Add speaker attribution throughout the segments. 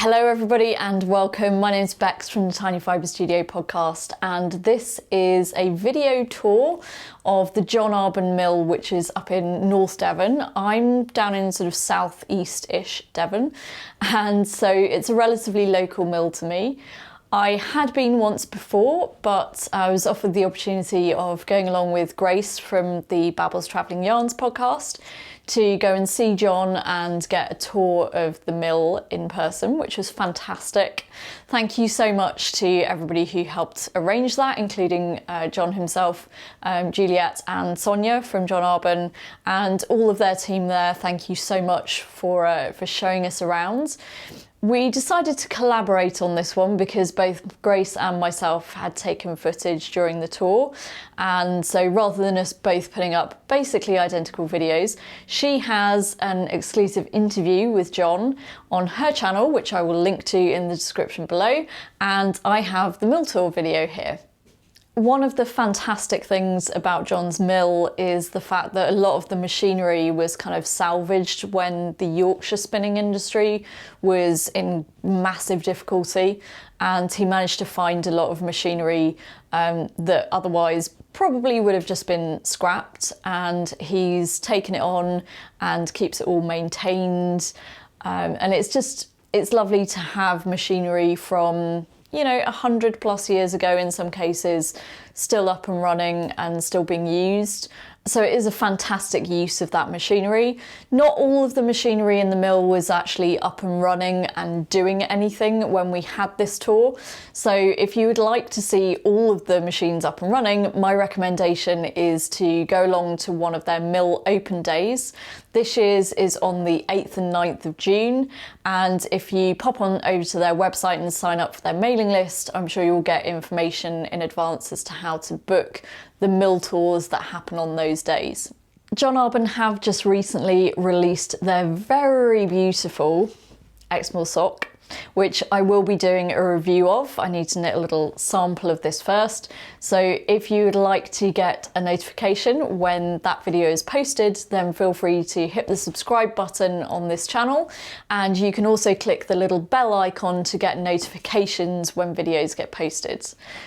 Speaker 1: Hello everybody and welcome. My name's Bex from the Tiny Fibre Studio podcast, and this is a video tour of the John Arbon mill, which is up in North Devon. I'm down in sort of southeast-ish Devon, and so it's a relatively local mill to me. I had been once before, but I was offered the opportunity of going along with Grace from the Babbles Travelling Yarns podcast to go and see John and get a tour of the mill in person, which was fantastic. Thank you so much to everybody who helped arrange that, including John himself, Juliet and Sonia from John Arbon, and all of their team there. Thank you so much for showing us around. We decided to collaborate on this one because both Grace and myself had taken footage during the tour, and so rather than us both putting up basically identical videos, she has an exclusive interview with John on her channel, which I will link to in the description below, and I have the mill tour video here. One of the fantastic things about John's mill is the fact that a lot of the machinery was kind of salvaged when the Yorkshire spinning industry was in massive difficulty, and he managed to find a lot of machinery that otherwise probably would have just been scrapped, and he's taken it on and keeps it all maintained, and it's lovely to have machinery from 100 plus years ago in some cases, still up and running and still being used. So it is a fantastic use of that machinery. Not all of the machinery in the mill was actually up and running and doing anything when we had this tour. So if you would like to see all of the machines up and running, my recommendation is to go along to one of their mill open days. This year's is on the 8th and 9th of June. And if you pop on over to their website and sign up for their mailing list, I'm sure you'll get information in advance as to how to book the mill tours that happen on those days. John Arbon have just recently released their very beautiful Exmoor sock, which I will be doing a review of. I need to knit a little sample of this first. So if you would like to get a notification when that video is posted, then feel free to hit the subscribe button on this channel. And you can also click the little bell icon to get notifications when videos get posted.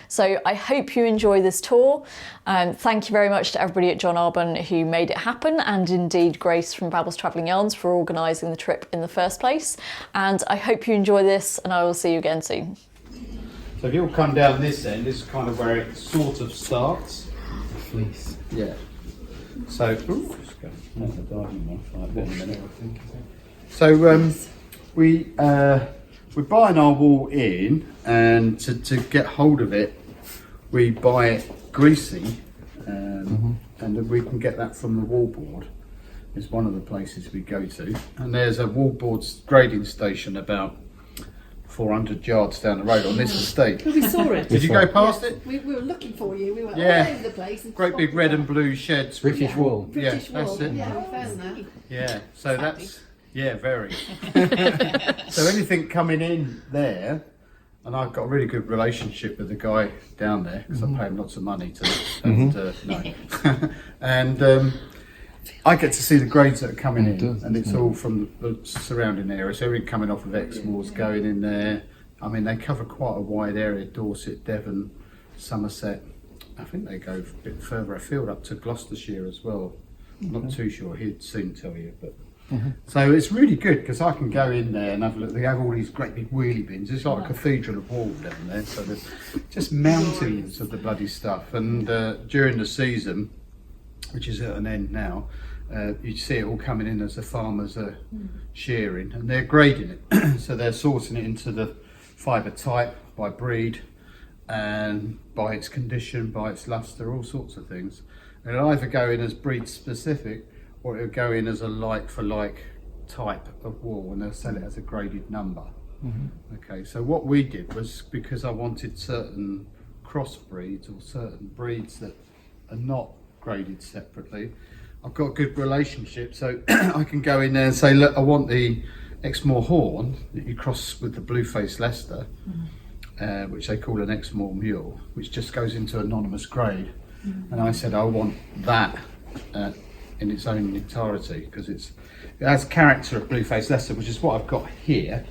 Speaker 1: So I hope you enjoy this tour. Thank you very much to everybody at John Arbon who made it happen, and indeed Grace from Babbles Travelling Yarns for organising the trip in the first place. And I hope you enjoy this, and I will see you again soon.
Speaker 2: So if you'll come down this end, this is kind of where it sort of starts.
Speaker 3: The fleece.
Speaker 2: Yeah. So, just go on the diving one for like 1 minute, I think. So we're buying our wool in, and to get hold of it, we buy it greasy, and then we can get that from the wool board. Is one of the places we go to, and there's a wool board grading station about 400 yards down the road on this estate.
Speaker 4: We saw it.
Speaker 2: Did you go past it?
Speaker 4: We were looking for you. We went all
Speaker 2: Yeah.
Speaker 4: over the place. And
Speaker 2: Great big red and blue sheds.
Speaker 3: British wool.
Speaker 4: British
Speaker 2: Yeah,
Speaker 4: wool.
Speaker 2: that's it.
Speaker 4: Yeah, we found that.
Speaker 2: Yeah, so that's, yeah, very. So anything coming in there, and I've got a really good relationship with the guy down there because I pay him lots of money to, and no. And I get to see the grades that are coming in, and it's all from the surrounding area. So everything coming off of Exmoor's going in there. I mean, they cover quite a wide area: Dorset, Devon, Somerset. I think they go a bit further afield up to Gloucestershire as well. I'm not too sure. He'd soon tell you, but. So it's really good because I can go in there and have a look. They have all these great big wheelie bins. It's like a cathedral of wool down there. So there's just mountains of the bloody stuff. And during the season, which is at an end now, you see it all coming in as the farmers are shearing, and they're grading it. So they're sorting it into the fibre type, by breed, and by its condition, by its luster, all sorts of things. And it'll either go in as breed specific, or it'll go in as a like for like type of wool, and they'll sell it as a graded number. Okay, so what we did was, because I wanted certain cross breeds or certain breeds that are not graded separately, I've got a good relationship, so I can go in there and say, look, I want the Exmoor horn that you cross with the blue-faced Leicester, which they call an Exmoor mule, which just goes into anonymous grade. And I said, I want that in its own entirety, because it has character of blue-faced Leicester, which is what I've got here.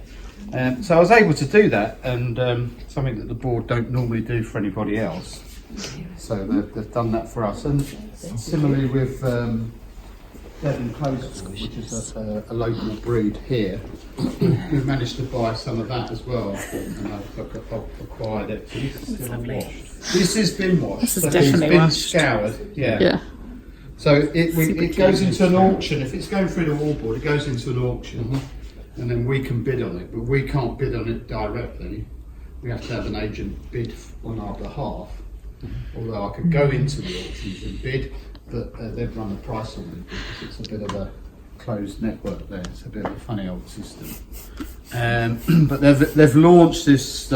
Speaker 2: So I was able to do that, and something that the board don't normally do for anybody else. So they've done that for us. And similarly with Devon Close, which is a local breed here, we've managed to buy some of that as well. And I've acquired it. So this is still unwashed. This has been washed.
Speaker 1: This is
Speaker 2: so
Speaker 1: definitely
Speaker 2: it's been
Speaker 1: washed.
Speaker 2: scoured.
Speaker 1: Yeah.
Speaker 2: So it goes into an auction. If it's going through the wallboard, it goes into an auction, and then we can bid on it. But we can't bid on it directly. We have to have an agent bid on our behalf. Although I could go into the auctions and bid, but they'd run the price on it because it's a bit of a closed network there. It's a bit of a funny old system. But they've launched this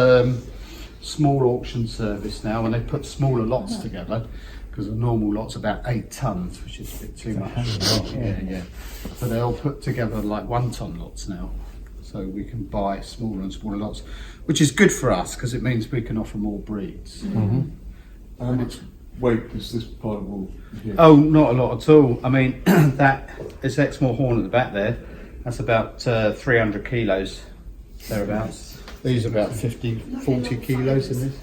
Speaker 2: small auction service now, and they put smaller lots together. Because the normal lot's about 8 tons, which is a bit too much. Yeah. So they all put together like 1 ton lots now. So we can buy smaller and smaller lots, which is good for us because it means we can offer more breeds.
Speaker 3: How much weight does this pile of wool get?
Speaker 2: Oh, not a lot at all. I mean, that is Exmoor horn at the back there. That's about 300 kilos, thereabouts. These are about 40 kilos in this.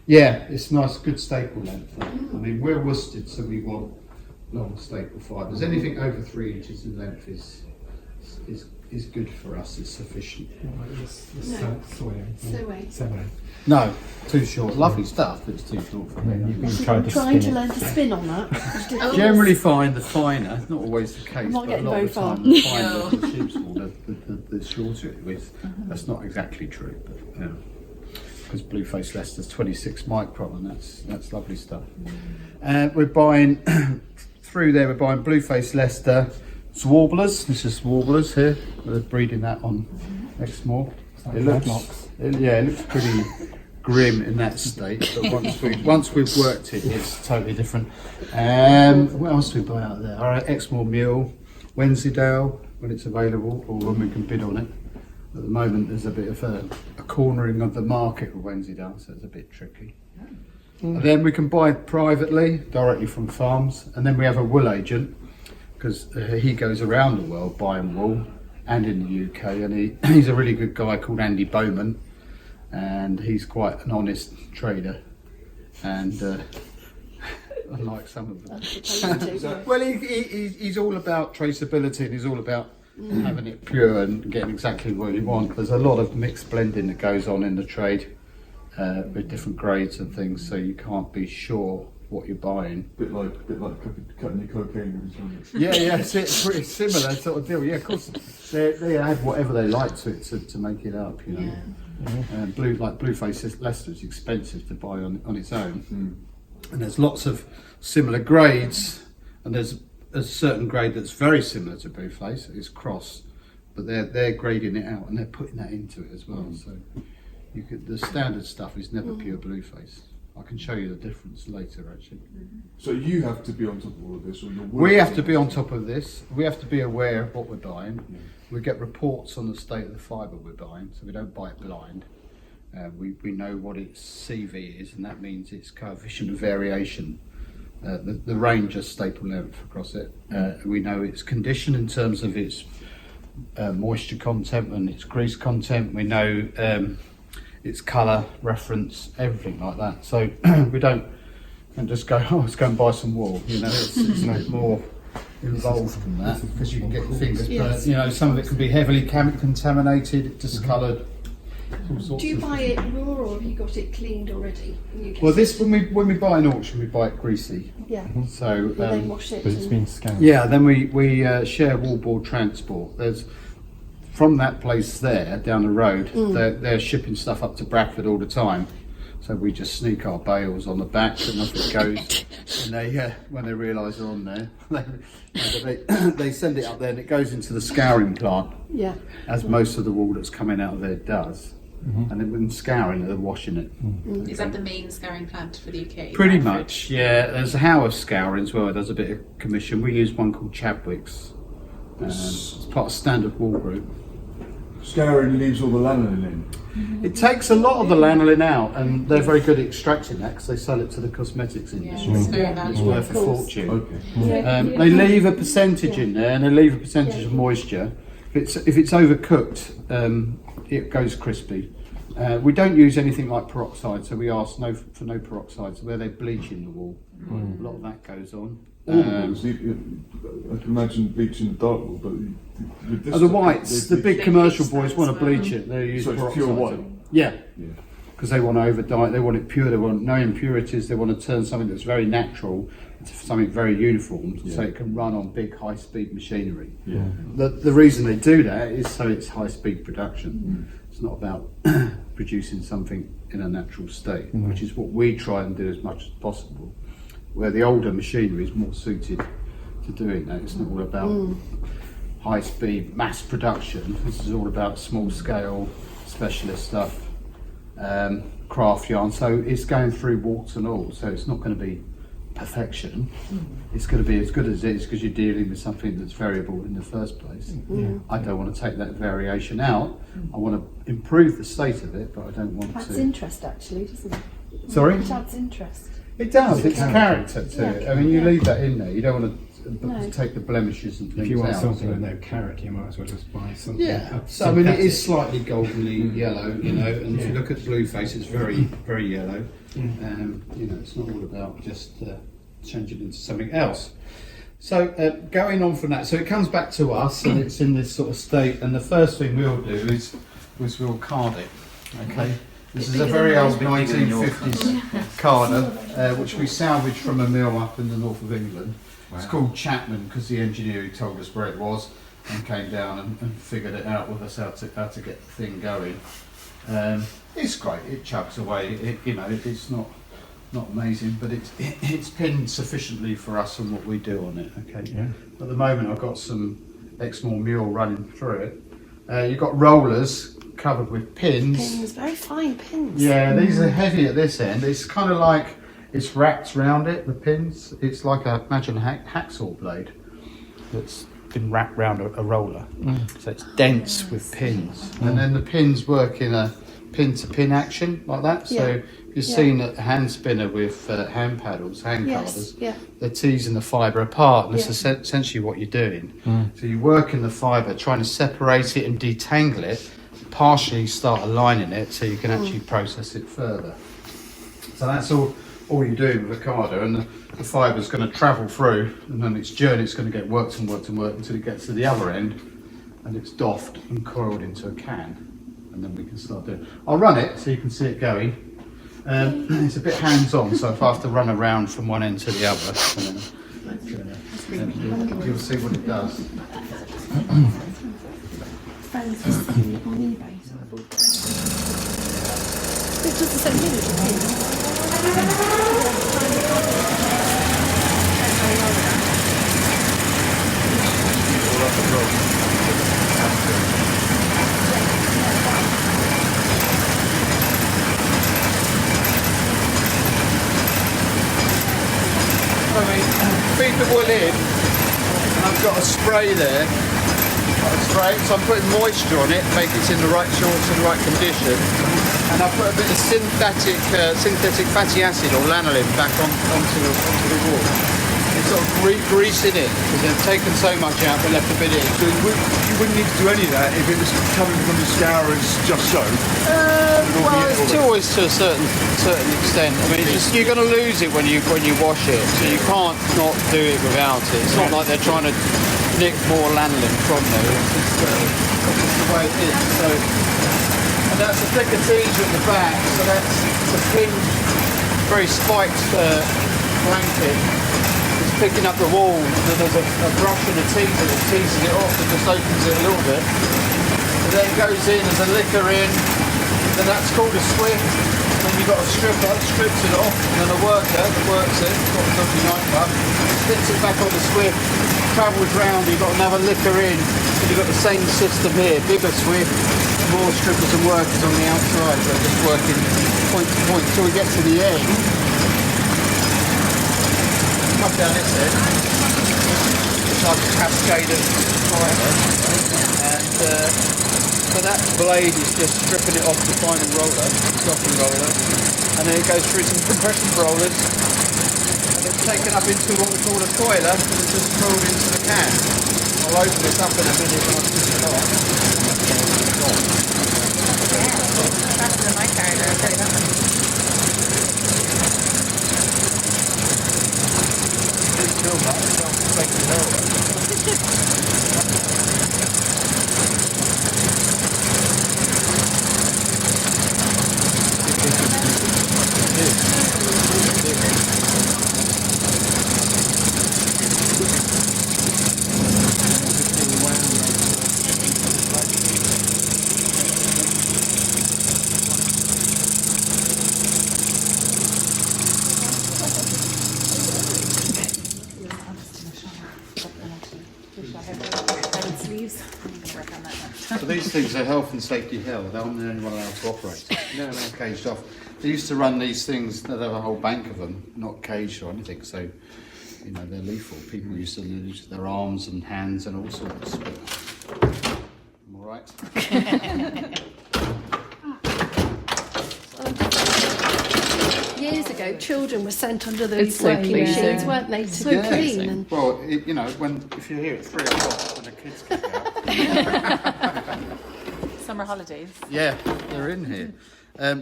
Speaker 2: Yeah, it's nice, good staple length. I mean, we're worsted, so we want long staple fibres. Anything over 3 inches in length is good for us. It's sufficient. No, too short. Lovely stuff, but it's too short for me.
Speaker 4: Trying to learn to spin on that.
Speaker 2: Generally find the finer, not always the case,
Speaker 4: not
Speaker 2: but a
Speaker 4: getting
Speaker 2: lot
Speaker 4: very
Speaker 2: of the
Speaker 4: far.
Speaker 2: time the finer the sheep's wool, the shorter it is. That's not exactly true, but yeah. Because Blueface Leicester's 26 micron, and that's lovely stuff. We're buying through there. We're buying Blueface Leicester Warblers. This is Warblers here. We're breeding that on Exmoor. It looks pretty grim in that state, but once we've worked it, it's totally different. What else do we buy out there? All right, Exmoor Mule, Wensleydale when it's available, or when we can bid on it. At the moment, there's a bit of a cornering of the market with Wensleydale, so it's a bit tricky. And then we can buy privately, directly from farms, and then we have a wool agent, because he goes around the world buying wool, and in the UK, and he's a really good guy called Andy Bowman, and he's quite an honest trader, and unlike some of them. Well, he's all about traceability, and he's all about having it pure and getting exactly what you want. There's a lot of mixed blending that goes on in the trade with different grades and things, so you can't be sure what you're buying.
Speaker 3: Bit like cutting your cocaine.
Speaker 2: Yeah, it's pretty similar sort of deal. Yeah, of course, they add whatever they like to it to make it up, you know. Blueface Leicester is expensive to buy on its own, and there's lots of similar grades, and there's a certain grade that's very similar to Blueface. It's cross, but they're grading it out and they're putting that into it as well. So the standard stuff is never pure Blueface. I can show you the difference later, actually.
Speaker 3: So you have to be on top of all of this, or
Speaker 2: we have to be on top of this. We have to be aware of what we're buying. We get reports on the state of the fibre we're buying, so we don't buy it blind. We know what its CV is, and that means its coefficient of variation. The range of staple length across it. We know its condition in terms of its moisture content and its grease content. We know its colour, reference, everything like that. So we don't just go, let's go and buy some wool. You know, it's a bit more involved than that, because you can get your fingers burnt. You know, some of it can be heavily contaminated, discoloured.
Speaker 4: Do you buy it raw, or have you got it cleaned already?
Speaker 2: Well, this when we buy an auction, we buy it greasy.
Speaker 4: Yeah.
Speaker 2: So
Speaker 4: they wash it.
Speaker 5: But it's been scanned.
Speaker 2: yeah, then we share wallboard transport. There's from that place there down the road. They're shipping stuff up to Bradford all the time. So we just sneak our bales on the back, and off it goes. And they, when they realise they're on there, they send it up there, and it goes into the scouring plant.
Speaker 4: Yeah.
Speaker 2: As most of the wool that's coming out of there does. And then when scouring, they're washing it.
Speaker 6: Is that the main scouring plant for the UK?
Speaker 2: Pretty much, yeah. There's a Howarth scouring as well. It does a bit of commission. We use one called Chadwick's. It's part of Standard Wool Group.
Speaker 3: Scouring leaves all the lanolin in.
Speaker 2: It takes a lot of the lanolin out, and they're very good at extracting that because they sell it to the cosmetics industry.
Speaker 6: it's very
Speaker 2: It's
Speaker 6: valuable.
Speaker 2: worth a fortune.
Speaker 3: Okay.
Speaker 2: They leave a percentage in there, and they leave a percentage of moisture, If it's overcooked, it goes crispy. We don't use anything like peroxide, so we ask for no peroxide. So where they bleach in the wool, a lot of that goes on.
Speaker 3: I can imagine bleaching the dark wool, but with this
Speaker 2: The whites, the big commercial boys want to bleach it. They use
Speaker 3: So it's
Speaker 2: peroxide.
Speaker 3: pure white?
Speaker 2: Yeah.
Speaker 3: Yeah.
Speaker 2: Because they want to over-dye it, they want it pure, they want no impurities, they want to turn something that's very natural into something very uniform, so it can run on big high-speed machinery.
Speaker 3: Yeah.
Speaker 2: The reason they do that is so it's high-speed production. It's not about producing something in a natural state, which is what we try and do as much as possible, where the older machinery is more suited to doing that. It's not all about high-speed mass production. This is all about small-scale specialist stuff. Craft yarn, so it's going through warts and all, so it's not going to be perfection. It's going to be as good as it is because you're dealing with something that's variable in the first place. I don't want to take that variation out. I want to improve the state of it, but I don't want
Speaker 5: That's
Speaker 2: to.
Speaker 5: interest, actually, doesn't it?
Speaker 2: Sorry?
Speaker 5: It adds interest.
Speaker 2: It does. It's character to
Speaker 5: Yeah.
Speaker 2: it. I mean, you leave that in there. You don't want to
Speaker 5: No.
Speaker 2: take the blemishes and things
Speaker 7: If you want
Speaker 2: out.
Speaker 7: something
Speaker 2: so-
Speaker 7: with no carrot, you might as well just buy something.
Speaker 2: Yeah,
Speaker 7: a
Speaker 2: so I mean it is
Speaker 7: synthetic.
Speaker 2: slightly goldenly yellow, you know, and if you
Speaker 7: Yeah.
Speaker 2: look at blue face, it's very, very yellow. You know, it's not all about just changing into something else. So going on from that, so it comes back to us and it's in this sort of state, and the first thing we'll do is we'll card it, okay? This is a very old 1950s carder, which we salvaged from a mill up in the north of England. It's called Chapman because the engineer who told us where it was and came down and figured it out with us how to get the thing going. It's great. It chugs away. It's not amazing, but it's pinned sufficiently for us and what we do on it. Okay.
Speaker 7: Yeah.
Speaker 2: At the moment, I've got some Exmoor mule running through it. You've got rollers covered with pins.
Speaker 5: Pins, very fine pins.
Speaker 2: Yeah, these are heavy at this end. It's kind of like it's wrapped round it, the pins. It's like imagine a hacksaw blade that's been wrapped round a roller. So it's dense with pins. And then the pins work in a pin-to-pin action like that. So
Speaker 5: Yeah.
Speaker 2: you've seen a hand spinner with hand paddles, hand
Speaker 5: Yes,
Speaker 2: carders.
Speaker 5: yeah.
Speaker 2: They're teasing the fibre apart, and
Speaker 5: Yeah.
Speaker 2: it's essentially what you're doing. So you work in the fibre, trying to separate it and detangle it, partially start aligning it so you can actually process it further. So that's all you're doing with a carder, and the fibre's going to travel through, and on its journey it's going to get worked and worked and worked until it gets to the other end, and it's doffed and coiled into a can, and then we can start doing. I'll run it so you can see it going. It's a bit hands-on, so if I have to run around from one end to the other, you'll see what it does.
Speaker 5: Friends was selling it on eBay, so I bought it. It does the same thing as your pins.
Speaker 2: Feed the wool in, and I've got a spray there. So I'm putting moisture on it, make it in the right shorts in the right condition, and I put a bit of synthetic fatty acid or lanolin back onto the wool. It's sort of greasing it because they've taken so much out but left a bit in.
Speaker 3: So you wouldn't need to do any of that if it was coming from the scour as just so.
Speaker 2: Well, it's always to a certain extent. I mean, you're going to lose it when you wash it, so you can't not do it without it. It's not like they're trying to nick more lanolin from there. It's just the way it is. So, and that's a thicker teaser at the back. So that's a thin, very spiked blanket. It's picking up the wool. So there's a brush and a teaser that teases it off and just opens it a little bit. And then it goes in, there's a liquor in. Then that's called a swift. Then you've got a stripper, strips it off, and then a worker that works it, got a dodgy nightclub, sticks it back on the swift, travels round, you've got another liquor in, and you've got the same system here, bigger swift, more strippers and workers on the outside, so just working point to point until we get to the end. Come down this end. It's like a cascade of fibre, and so that blade is just stripping it off the final roller, softening roller, and then it goes through some compression rollers, and it's taken up into what we call a coiler, and it's just pulled into the can. I'll open this up in a minute and I'll just
Speaker 6: Faster than my carrier, I'll tell you that much.
Speaker 2: So these things are health and safety hell. They're not the only one allowed to operate. No, they're caged off. They used to run these things, they'd have a whole bank of them, not caged or anything, so, you know, they're lethal. People used to lose their arms and hands and all sorts. But, I'm all right.
Speaker 5: Years ago, children were sent under
Speaker 1: It's
Speaker 5: those
Speaker 1: so
Speaker 5: weighing
Speaker 1: clean,
Speaker 5: machines,
Speaker 1: yeah.
Speaker 5: weren't they, to
Speaker 1: So
Speaker 5: be
Speaker 2: Yeah.
Speaker 5: clean? And
Speaker 2: Well, you know, if you're here at 3 o'clock when the kids get out.
Speaker 6: Summer holidays.
Speaker 2: Yeah, they're in here.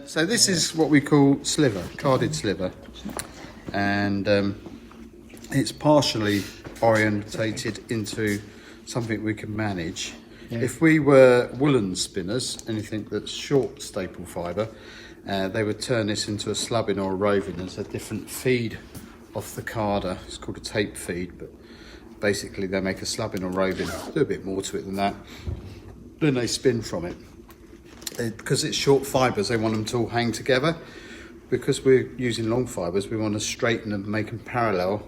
Speaker 2: So this is what we call sliver, carded sliver. And it's partially orientated into something we can manage. If we were woolen spinners, anything that's short staple fibre, they would turn this into a slubbing or a roving. There's a different feed off the carder. It's called a tape feed, but basically they make a slubbing or roving. Do a bit more to it than that. Then they spin from it. Because it's short fibres, they want them to all hang together. Because we're using long fibres, we want to straighten them, make them parallel.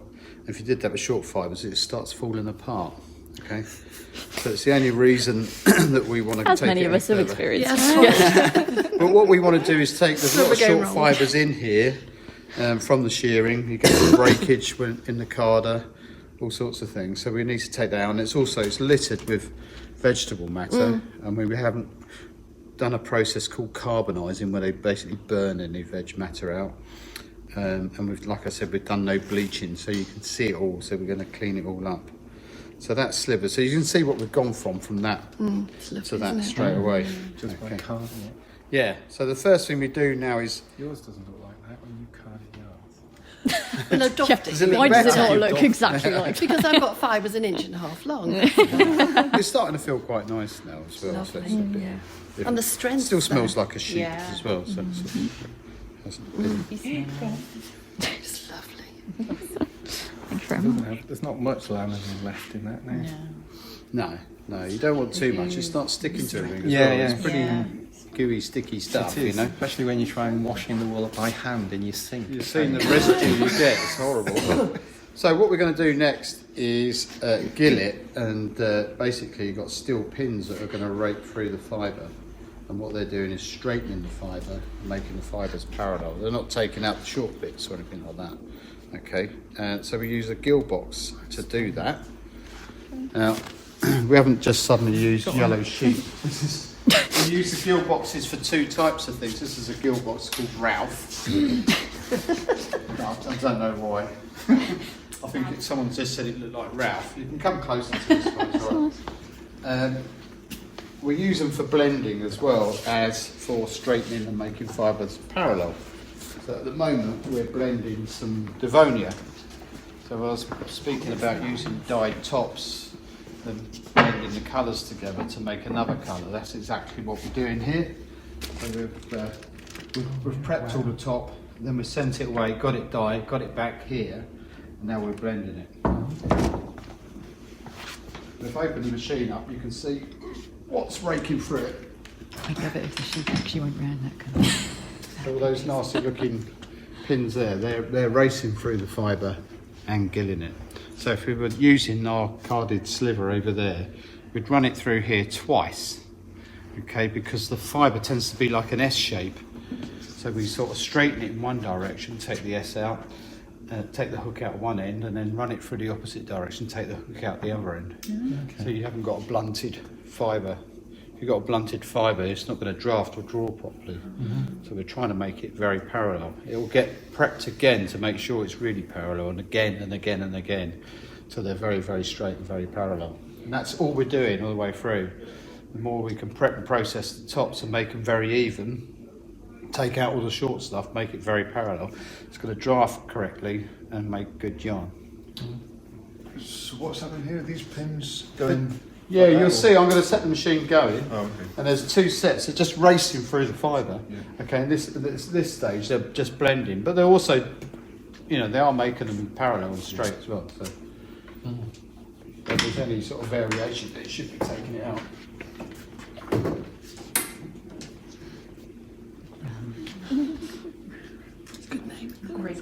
Speaker 2: If you did that with short fibres, it starts falling apart. Okay, so it's the only reason that we want to
Speaker 1: As
Speaker 2: take
Speaker 1: many
Speaker 2: it
Speaker 1: of
Speaker 2: any
Speaker 1: us have
Speaker 2: further.
Speaker 1: experienced.
Speaker 2: But what we want to do is take there's a lot of
Speaker 5: Never go
Speaker 2: short
Speaker 5: wrong.
Speaker 2: fibres in here from the shearing. You get the breakage in the carder, all sorts of things. So we need to take that out. And it's littered with vegetable matter. And we haven't done a process called carbonising where they basically burn any veg matter out. And we've, like I said, we've done no bleaching, so you can see it all. So we're going to clean it all up. So that's sliver. So you can see what we've gone from that to that straight away.
Speaker 7: Just by carding it.
Speaker 2: Yeah. So the first thing we do now is
Speaker 7: Yours doesn't look like that when you carded yours.
Speaker 5: well, adopt
Speaker 2: Does it
Speaker 5: it.
Speaker 2: look
Speaker 1: Why does it
Speaker 2: better?
Speaker 1: not look exactly like?
Speaker 5: Because I've got fibres an inch and a half long.
Speaker 2: it's starting to feel quite nice now as well. So it's a bit different.
Speaker 5: And the strength.
Speaker 2: Still smells
Speaker 5: there.
Speaker 2: like a sheep
Speaker 6: Yeah.
Speaker 2: as well. So it's
Speaker 5: It's lovely.
Speaker 1: Thank you very much.
Speaker 7: There's not much lanolin left in that now.
Speaker 2: no, you don't want too much. It's not sticking to everything as
Speaker 7: Yeah,
Speaker 2: well.
Speaker 7: yeah.
Speaker 2: It's pretty gooey, sticky stuff,
Speaker 7: It is,
Speaker 2: you know.
Speaker 7: especially when you try and washing the wool by hand in your sink.
Speaker 2: You've seen the residue you get, it's horrible. So what we're going to do next is gill it, and basically you've got steel pins that are going to rake through the fibre, and what they're doing is straightening the fibre and making the fibres parallel. They're not taking out the short bits or anything like that. Okay, so we use a gill box to do that. Now, we haven't just suddenly used yellow sheep. We use the gill boxes for two types of things. This is a gill box called Ralph. I don't know why. I think someone just said it looked like Ralph. You can come closer to this one. It's all right. We use them for blending as well as for straightening and making fibres parallel. So at the moment we're blending some Devonia. So I was speaking about using dyed tops and blending the colours together to make another colour. That's exactly what we're doing here. So we've prepped all the top, then we sent it away, got it dyed, got it back here, and now we're blending it. If I open the machine up, you can see what's raking through it.
Speaker 1: I love it if the sheep actually went round that colour.
Speaker 2: All those nasty looking pins there, they're racing through the fibre and gilling it. So if we were using our carded sliver over there, we'd run it through here twice, okay, because the fibre tends to be like an S shape. So we sort of straighten it in one direction, take the S out, take the hook out one end, and then run it through the opposite direction, take the hook out the other end. Okay. So you haven't got a blunted fibre. If you've got a blunted fibre, it's not going to draft or draw properly. So we're trying to make it very parallel. It will get prepped again to make sure it's really parallel, and again and again and again, so they're very, very straight and very parallel. And that's all we're doing all the way through. the more we can prep and process the tops and make them very even, take out all the short stuff, make it very parallel, it's going to draft correctly and make good yarn.
Speaker 3: So what's happening here? Are these pins going?
Speaker 2: Yeah, you'll see I'm going to set the machine going,
Speaker 3: Oh, okay.
Speaker 2: and there's 2 sets, they're just racing through the fibre.
Speaker 3: Yeah.
Speaker 2: Okay, and this stage they're just blending, but they're also, you know, they are making them parallel and straight as well. So if there's any sort of variation, it should be taking it out.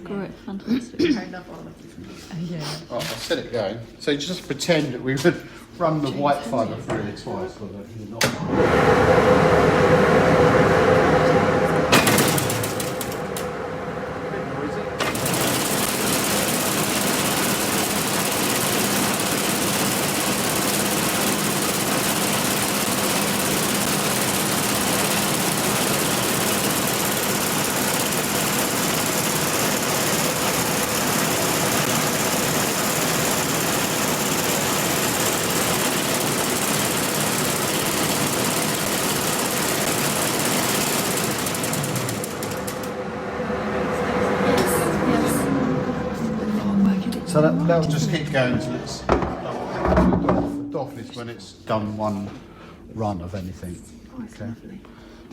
Speaker 1: Great, fantastic.
Speaker 6: I love all of these.
Speaker 1: Yeah.
Speaker 2: Right, I'll set it going. So you just pretend that we would run the white fibre through it twice, although you're not. So that'll just keep going until it's doff is when it's done one run of anything. Okay.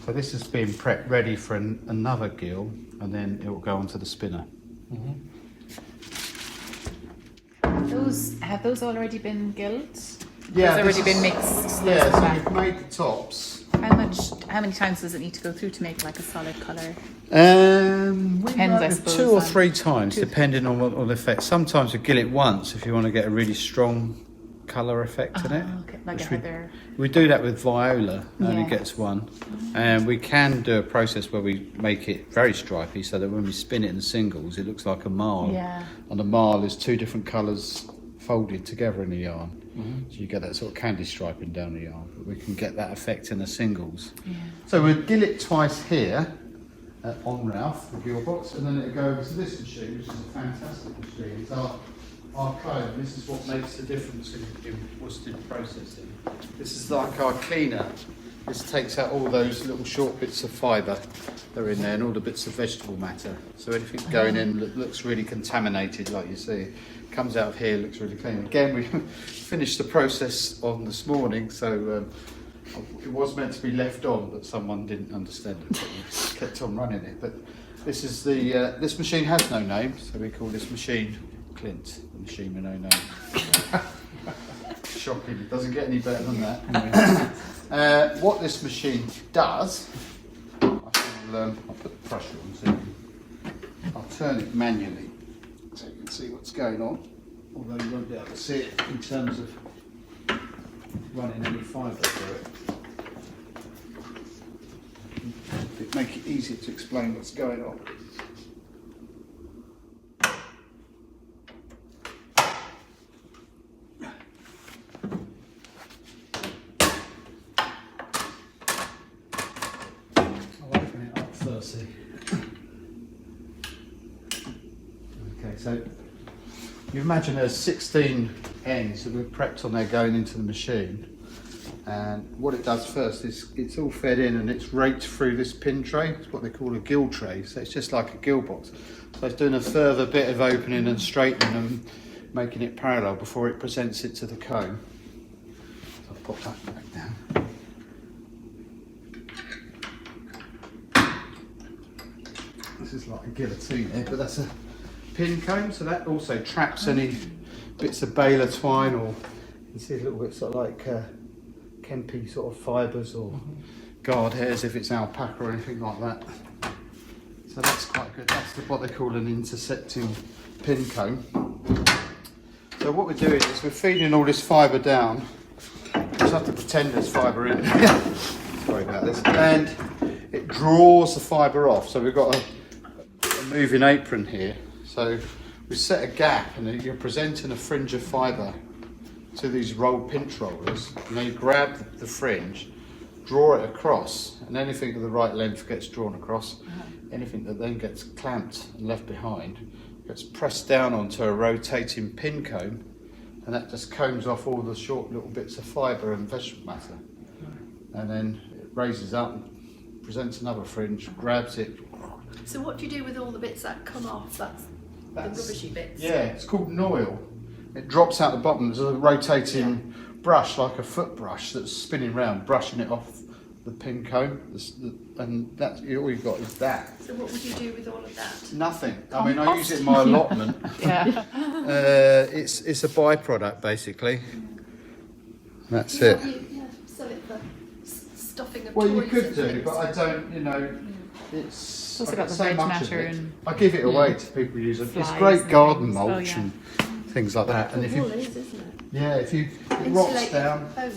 Speaker 2: So this is being prepped ready for another gill, and then it will go onto the spinner.
Speaker 6: Have those already been gilled?
Speaker 2: Yeah,
Speaker 6: Has already
Speaker 2: this
Speaker 6: been
Speaker 2: is-
Speaker 6: mixed?
Speaker 2: Yeah, so we've made the tops.
Speaker 6: How many times does it need to go through to make like a solid colour?
Speaker 2: We
Speaker 6: Depends, I
Speaker 2: might do
Speaker 6: suppose,
Speaker 2: 2 or
Speaker 6: on-
Speaker 2: 3 times, depending on what the effect. Sometimes we gill it once if you want to get a really strong colour effect in it.
Speaker 6: Okay, like a
Speaker 2: Which
Speaker 6: heather.
Speaker 2: we do that with viola, only
Speaker 6: Yeah.
Speaker 2: gets one. And we can do a process where we make it very stripy so that when we spin it in singles, it looks like a marl.
Speaker 6: Yeah.
Speaker 2: And the marl is 2 different colours folded together in the yarn. So you get that sort of candy striping down the yarn. But we can get that effect in the singles.
Speaker 6: Yeah.
Speaker 2: So we'll gill it twice here on Ralph, the gill box, and then it'll go over to this machine, which is a fantastic machine. It's our cone. This is what makes the difference in worsted processing. This is like our cleaner. This takes out all those little short bits of fibre that are in there and all the bits of vegetable matter. So anything going in that looks really contaminated, like you see, comes out of here, looks really clean. Again, we finished the process on this morning, so it was meant to be left on, but someone didn't understand it, so we kept on running it. But this is this machine has no name, so we call this machine Clint, the machine with no name. Shocking, it doesn't get any better than that. What this machine does, I'll put the pressure on so I'll turn it manually so you can see what's going on, although you won't be able to see it in terms of running any fibre through it. It'd make it easier to explain what's going on. I'll open it up first. Okay, so you imagine there's 16 ends that we've prepped on there going into the machine, and what it does first is it's all fed in and it's raked through this pin tray. It's what they call a gill tray, so it's just like a gill box. So it's doing a further bit of opening and straightening and making it parallel before it presents it to the comb. So I'll pop that back down. This is like a guillotine here, but that's a pin comb, so that also traps any bits of baler twine, or you can see a little bit sort of like Kempe sort of fibres or guard hairs if it's alpaca or anything like that. So that's quite good. That's what they call an intercepting pin comb. So what we're doing is we're feeding all this fibre down. Just have to pretend there's fibre in it. Sorry about this. And it draws the fibre off. So we've got a moving apron here. So we set a gap and you're presenting a fringe of fibre to these rolled pinch rollers, and then you grab the fringe, draw it across, and anything of the right length gets drawn across. Anything that then gets clamped and left behind gets pressed down onto a rotating pin comb, and that just combs off all the short little bits of fibre and vegetable matter. and then it raises up, presents another fringe, grabs it.
Speaker 5: So what do you do with all the bits that come off? That's the rubbishy bits.
Speaker 2: Yeah, it's called noil. It drops out the bottom. There's a rotating brush, like a foot brush, that's spinning round, brushing it off the pin comb, and that's all you've got is that.
Speaker 5: So what would you do with all of that?
Speaker 2: Nothing. I mean, I use it in my allotment.
Speaker 6: Yeah.
Speaker 2: It's a byproduct basically. That's it.
Speaker 5: Sell it for stuffing of
Speaker 2: Well,
Speaker 5: toys
Speaker 2: you could
Speaker 5: and
Speaker 2: do,
Speaker 5: things.
Speaker 2: but I don't. You know, it's.
Speaker 6: Also
Speaker 2: I've
Speaker 6: got the
Speaker 2: so
Speaker 6: veg
Speaker 2: much of
Speaker 6: matter
Speaker 2: it.
Speaker 6: and
Speaker 2: I give it away to people who use it. It's
Speaker 6: flies
Speaker 2: great
Speaker 6: and
Speaker 2: garden
Speaker 6: things.
Speaker 2: mulch
Speaker 6: Oh, yeah.
Speaker 2: and things like that. And if you,
Speaker 5: Wool is, isn't it?
Speaker 2: yeah, if you it rots
Speaker 5: Insulate
Speaker 2: down.
Speaker 5: home.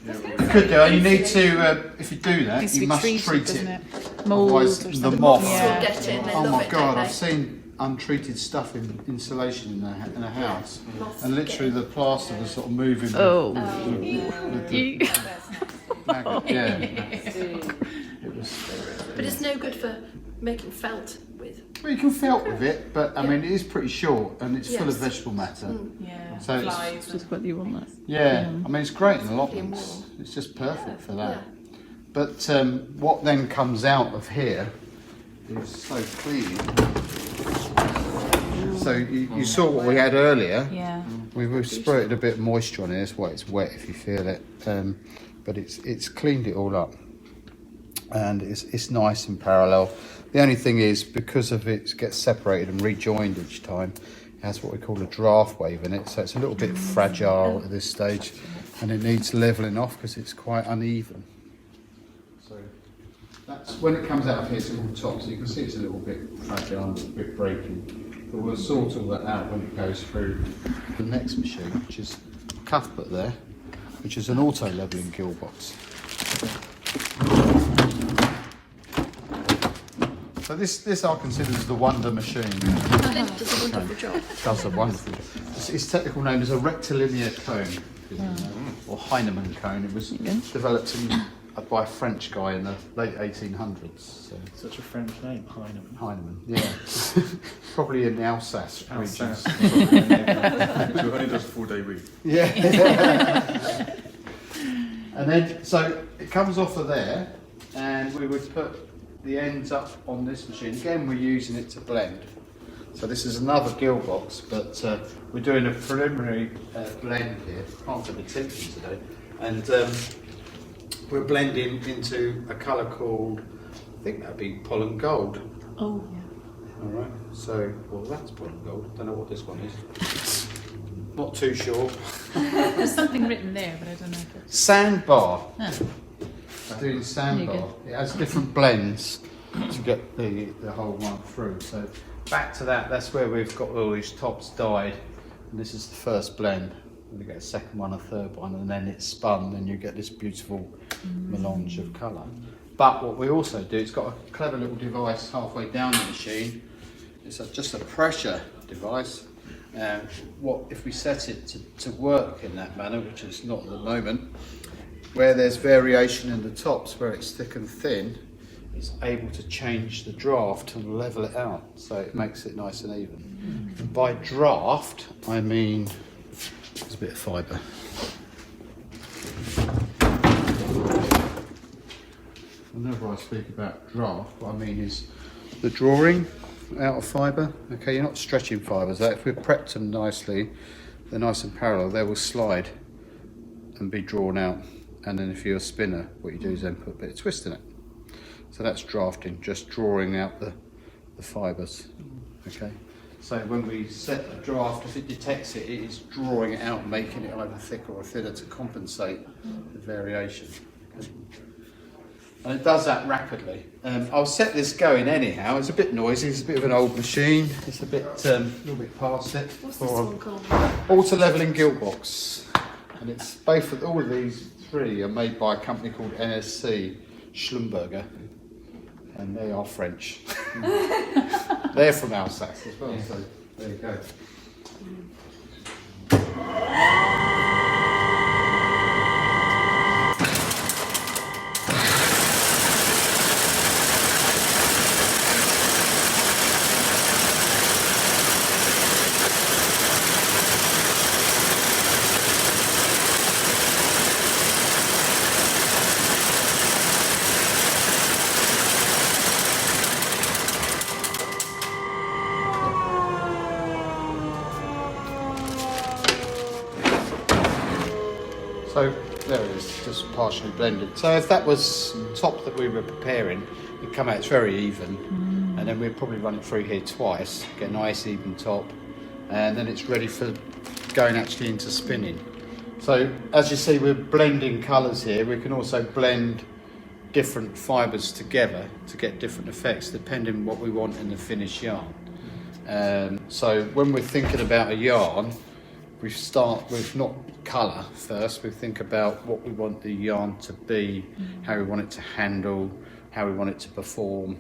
Speaker 2: You could do, and you need to. If you do that,
Speaker 6: Needs to
Speaker 2: you
Speaker 6: be
Speaker 2: must
Speaker 6: treated,
Speaker 2: treat
Speaker 6: doesn't
Speaker 2: it.
Speaker 6: it? Mold
Speaker 2: Otherwise,
Speaker 6: or
Speaker 2: the
Speaker 6: something.
Speaker 2: moth.
Speaker 5: Will
Speaker 6: Yeah.
Speaker 5: get it and they
Speaker 2: Oh
Speaker 5: love
Speaker 2: my
Speaker 5: it,
Speaker 2: God!
Speaker 5: don't
Speaker 2: I've
Speaker 5: they?
Speaker 2: seen untreated stuff in insulation in a house,
Speaker 5: Moths
Speaker 2: and literally
Speaker 5: get
Speaker 2: the plaster was sort of moving.
Speaker 6: Oh.
Speaker 2: with the maggot. Yeah. It was.
Speaker 5: But it's no good for making felt with.
Speaker 2: Well, you can felt with it, but I mean, it is pretty short and it's full of
Speaker 5: Yes.
Speaker 2: vegetable matter.
Speaker 6: Yeah.
Speaker 2: So it's-
Speaker 6: Flies. Just what you want.
Speaker 2: Yeah, I mean, it's great in allotments.
Speaker 5: warm.
Speaker 2: It's just perfect for that.
Speaker 5: Yeah.
Speaker 2: But what then comes out of here is so clean. So you saw what we had earlier.
Speaker 6: Yeah.
Speaker 2: We've sprayed a bit of moisture on it. That's why it's wet if you feel it. But it's cleaned it all up, and it's nice and parallel. The only thing is, because of it gets separated and rejoined each time, it has what we call a draft wave in it, so it's a little bit fragile at this stage, and it needs levelling off because it's quite uneven. So that's when it comes out of here, it's all top, so you can see it's a little bit fragile and a bit breaking. But we'll sort all that out when it goes through the next machine, which is Cuthbert there, which is an auto levelling gill box. So this I consider as the wonder machine.
Speaker 5: Flint does a wonderful job.
Speaker 2: Does a wonderful job. Its technical name is a rectilinear cone, or Heinemann cone. It was developed by a French guy in the late 1800s. So.
Speaker 7: Such a French name, Heinemann.
Speaker 2: Heinemann, yeah. Probably in the Alsace region.
Speaker 7: Alsace. So only does 4-day week.
Speaker 2: Yeah. And then, so it comes off of there, and we would put the ends up on this machine. Again, we're using it to blend. So this is another gill box, but we're doing a preliminary blend here. Can't get the tips in today. And we're blending into a colour called, I think that'd be pollen gold.
Speaker 6: Oh yeah.
Speaker 2: All right. So, well, that's pollen gold. Don't know what this one is. Not too sure.
Speaker 6: There's something written there, but I don't know if it's.
Speaker 2: Sandbar.
Speaker 6: Ah.
Speaker 2: Doing sandbar. It has different blends to get the whole one through. So back to that, that's where we've got all these tops dyed, and this is the first blend. And you get a second one, a third one, and then it's spun, and you get this beautiful melange of colour. But what we also do, it's got a clever little device halfway down the machine. It's just a pressure device. What if we set it to work in that manner, which is not at the moment, where there's variation in the tops, where it's thick and thin, it's able to change the draft and level it out, so it makes it nice and even. And by draft, I mean there's a bit of fibre. Whenever I speak about draft, what I mean is the drawing out of fibre. Okay, you're not stretching fibres. If we've prepped them nicely, they're nice and parallel, they will slide and be drawn out. And then if you're a spinner, what you do is then put a bit of twist in it. So that's drafting, just drawing out the fibres. Okay. So when we set the draft, if it detects it, it is drawing it out and making it either thicker or thinner to compensate the variation. Okay. And it does that rapidly. I'll set this going anyhow. It's a bit noisy. It's a bit of an old machine. It's a bit, a little bit past it.
Speaker 5: What's this one called?
Speaker 2: Auto levelling gill box, and it's both of all of these three are made by a company called NSC Schlumberger, and they are French. They're from Alsace as well, so there you go. So there it is, just partially blended. So if that was top that we were preparing, it'd come out, it's very even. And then we'd probably run it through here twice, get a nice even top. And then it's ready for going actually into spinning. So as you see, we're blending colours here. We can also blend different fibres together to get different effects depending on what we want in the finished yarn. So when we're thinking about a yarn, we start with not colour first. We think about what we want the yarn to be, how we want it to handle, how we want it to perform.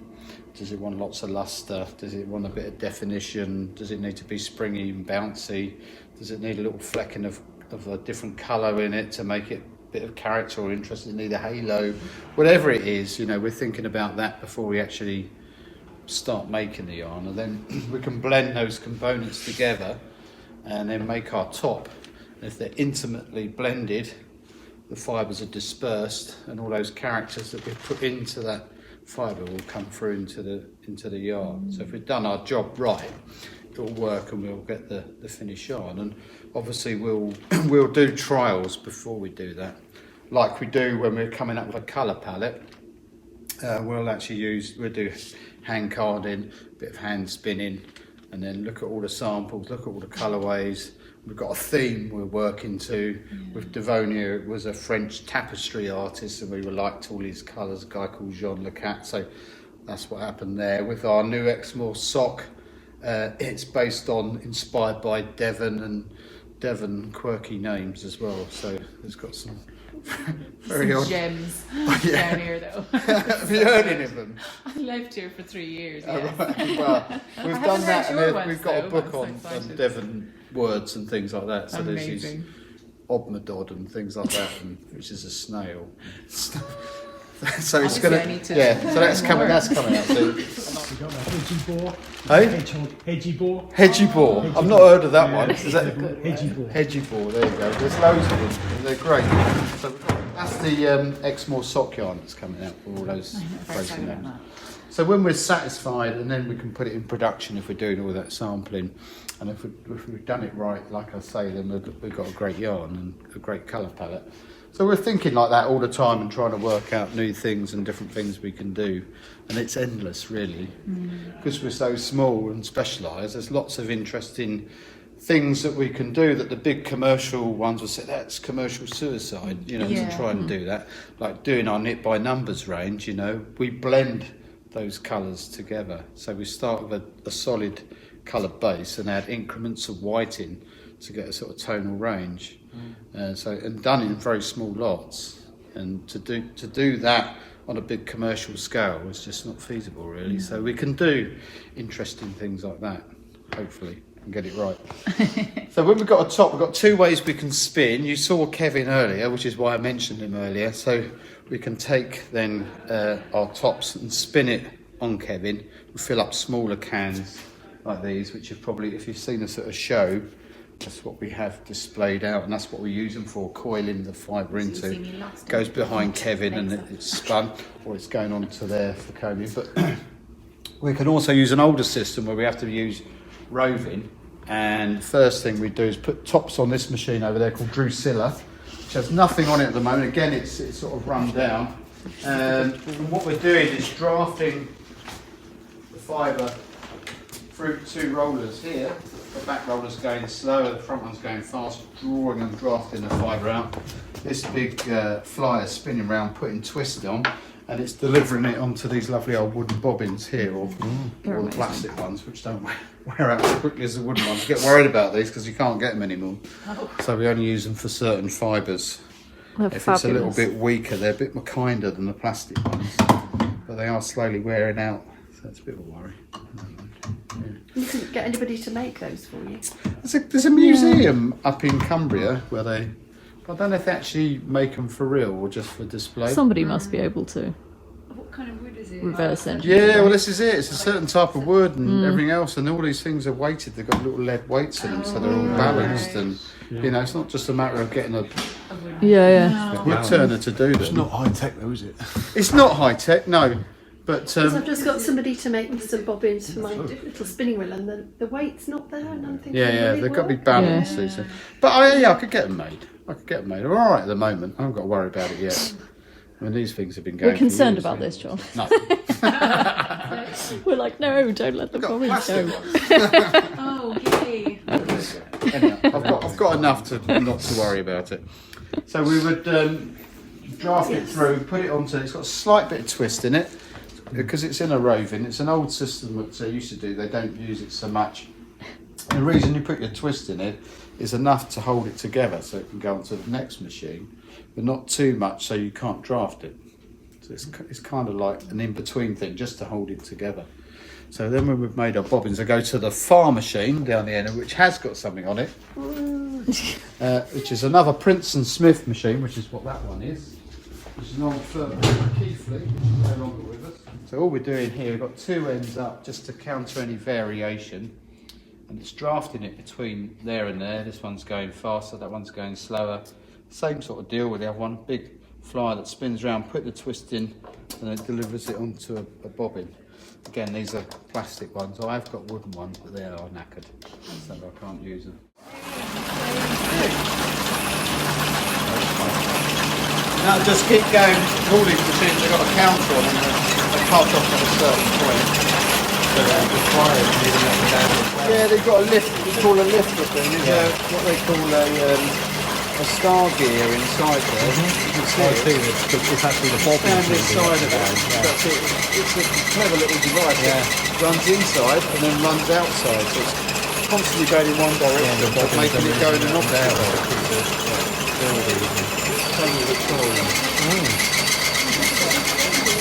Speaker 2: Does it want lots of lustre? Does it want a bit of definition? Does it need to be springy and bouncy? Does it need a little flecking of a different colour in it to make it a bit of character or interest? Does it need a halo? Whatever it is, you know, we're thinking about that before we actually start making the yarn, and then we can blend those components together and then make our top. And if they're intimately blended, the fibres are dispersed, and all those characters that we put into that fibre will come through into the yarn. So if we've done our job right, it'll work and we'll get the finished yarn. And obviously we'll do trials before we do that, like we do when we're coming up with a colour palette. We'll do hand carding, a bit of hand spinning, and then look at all the samples, look at all the colourways. We've got a theme we're working to. With Devonia, it was a French tapestry artist, and we liked all his colours, a guy called Jean so that's what happened there. With our new Exmoor sock, it's inspired by Devon, and Devon quirky names as well, so it's got some very odd
Speaker 6: gems
Speaker 2: Yeah.
Speaker 6: down here though.
Speaker 2: Have you heard any of them?
Speaker 6: I lived here for 3 years.
Speaker 2: Oh,
Speaker 6: Yes.
Speaker 2: right. Well, we've done
Speaker 6: haven't
Speaker 2: that,
Speaker 6: heard your
Speaker 2: and
Speaker 6: ones,
Speaker 2: we've got a
Speaker 6: though.
Speaker 2: book
Speaker 6: I'm so
Speaker 2: on
Speaker 6: excited.
Speaker 2: Devon words and things like that. So there's these
Speaker 6: Amazing.
Speaker 2: obmadod and things like that, which is a snail. So it's
Speaker 6: Obviously,
Speaker 2: gonna,
Speaker 6: I need to
Speaker 2: yeah. So that's
Speaker 6: learn
Speaker 2: coming.
Speaker 6: more.
Speaker 2: That's coming out soon.
Speaker 7: We got that hedgy boar.
Speaker 2: Hey?
Speaker 7: Hedgy boar.
Speaker 2: Hedgy boar. I've not heard of that one. Is that
Speaker 7: Hedgy boar.
Speaker 2: hedgy boar? There you go. There's loads of them. They're great. So that's the Exmoor sock yarn that's coming out for all those
Speaker 6: First
Speaker 2: crazy
Speaker 6: time about
Speaker 2: names.
Speaker 6: that.
Speaker 2: So when we're satisfied, and then we can put it in production if we're doing all that sampling, and if we've done it right, like I say, then we've got a great yarn and a great colour palette. So we're thinking like that all the time and trying to work out new things and different things we can do, and it's endless really, because we're so small and specialised. There's lots of interesting things that we can do that the big commercial ones will say that's commercial suicide, you know,
Speaker 6: Yeah.
Speaker 2: to try and do that. Like doing our knit by numbers range, you know, we blend those colours together. So we start with a solid colour base and add increments of white in to get a sort of tonal range. And done in very small lots. And to do that on a big commercial scale is just not feasible really. So we can do interesting things like that, hopefully, and get it right. So when we've got a top, we've got two ways we can spin. You saw Kevin earlier, which is why I mentioned him earlier. So we can take then our tops and spin it on Kevin. We fill up smaller cans like these, which are probably, if you've seen us at a show, that's what we have displayed out, and that's what we use them for, coiling the fibre
Speaker 6: see
Speaker 2: into.
Speaker 6: me lost
Speaker 2: Goes
Speaker 6: in
Speaker 2: behind Kevin and it's spun, or it's going on to there for combing. But we can also use an older system where we have to use roving, and first thing we do is put tops on this machine over there called Drusilla, which has nothing on it at the moment. Again, it's sort of run down, and what we're doing is drafting the fibre through two rollers here. The back roller's going slow, the front one's going fast, drawing and drafting the fibre out. This big flyer spinning around, putting twist on, and it's delivering it onto these lovely old wooden bobbins here, or the plastic ones, which don't wear out as quickly as the wooden ones. Get worried about these because you can't get them anymore. So we only use them for certain fibres. If it's a little bit weaker, they're a bit more kinder than the plastic ones, but they are slowly wearing out, so it's a bit of a worry.
Speaker 5: You couldn't get anybody to make those for you.
Speaker 2: There's a museum up in Cumbria where I don't know if they actually make them for real or just for display.
Speaker 1: Somebody must be able to
Speaker 4: What kind of wood is it?
Speaker 1: reverse engineer.
Speaker 2: Yeah, well this is it. It's a certain type of wood and everything else, and all these things are weighted. They've got little lead weights in them, so they're all balanced. And you know, it's not just a matter of getting a
Speaker 1: Yeah.
Speaker 2: wood turner to do them.
Speaker 3: It's not high tech though, is it?
Speaker 2: It's not high tech, no. But
Speaker 5: So I've just got somebody to make some bobbins for my little spinning wheel, and the weight's not there, and I'm thinking,
Speaker 2: yeah,
Speaker 5: will it
Speaker 2: they've got to be
Speaker 5: work?
Speaker 2: balanced. These things. But I could get them made. I could get them made. They're all right at the moment. I haven't got to worry about it yet. I mean, these things have been going.
Speaker 1: We're concerned
Speaker 2: for years,
Speaker 1: about this, John.
Speaker 2: No.
Speaker 1: We're like, no, don't let the bobbins go.
Speaker 6: Oh, yay.
Speaker 2: Anyhow, I've got enough to not to worry about it. So we would draft it through, put it onto. It's got a slight bit of twist in it because it's in a roving. It's an old system that they used to do. They don't use it so much. The reason you put your twist in it is enough to hold it together so it can go onto the next machine, but not too much so you can't draft it. So it's kind of like an in-between thing just to hold it together. So then when we've made our bobbins, I go to the far machine down the end, which has got something on it, which is another Prince & Smith machine, which is what that one is. Which is an old firm Keithley, which is no longer with us. So all we're doing here, we've got two ends up just to counter any variation. And it's drafting it between there and there. This one's going faster, that one's going slower. Same sort of deal with the other one. Big flyer that spins around, put the twist in, and it delivers it onto a bobbin. Again, these are plastic ones. I have got wooden ones, but they are knackered, so I can't use them. Now just keep going. All these machines have got a counter on them. They cut off at a certain point. Yeah, they've got a lift. We call a lifter thing. There's what they call a star gear inside there. You can see it.
Speaker 7: It's actually the bobbin.
Speaker 2: And inside of it. That's it. It's a clever little device. It runs inside and then runs outside. So it's constantly going in one direction, but making it go in an opposite direction.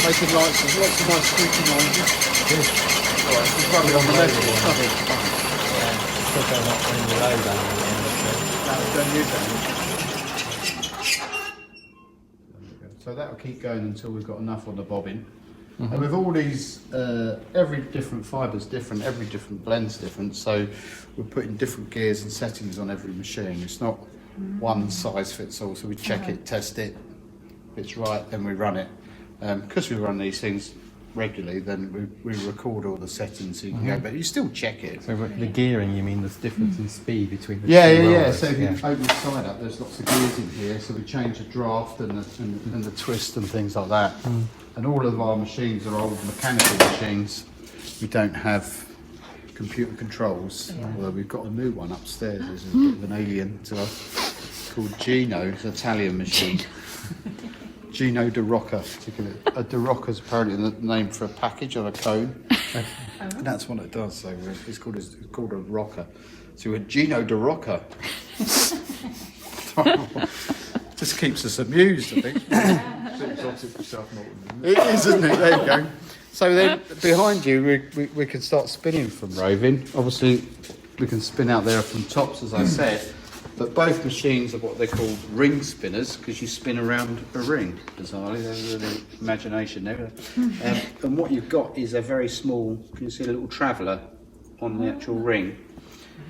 Speaker 2: Making lots of nice squeaky noises. Alright, just run it on the left. So that'll keep going until we've got enough on the bobbin. And with all these, every different fiber's different, every different blend's different, so we're putting different gears and settings on every machine. It's not one size fits all, so we check it, test it. If it's right, then we run it. Because we run these things regularly, then we record all the settings so you can go, but you still check it.
Speaker 7: So the gearing, you mean there's difference in speed between the
Speaker 2: Yeah.
Speaker 7: two rollers?
Speaker 2: So if you open the side up, there's lots of gears in here, so we change the draft and the twist and things like that. And all of our machines are old mechanical machines. We don't have computer controls, although we've got a new one upstairs. There's a bit of an alien to us called Gino. It's an Italian machine. Gino De Rocca, particularly. A De Rocca's apparently the name for a package on a cone. And that's what it does. So it's called a rocker. So we're Gino De Rocca. Just keeps us amused, I think. It is, isn't it? There you go. So then behind you, we can start spinning from roving. Obviously, we can spin out there from tops, as I said. But both machines are what they call ring spinners because you spin around a ring, bizarrely. There's the imagination there. And what you've got is a very small, can you see a little traveller on the actual ring?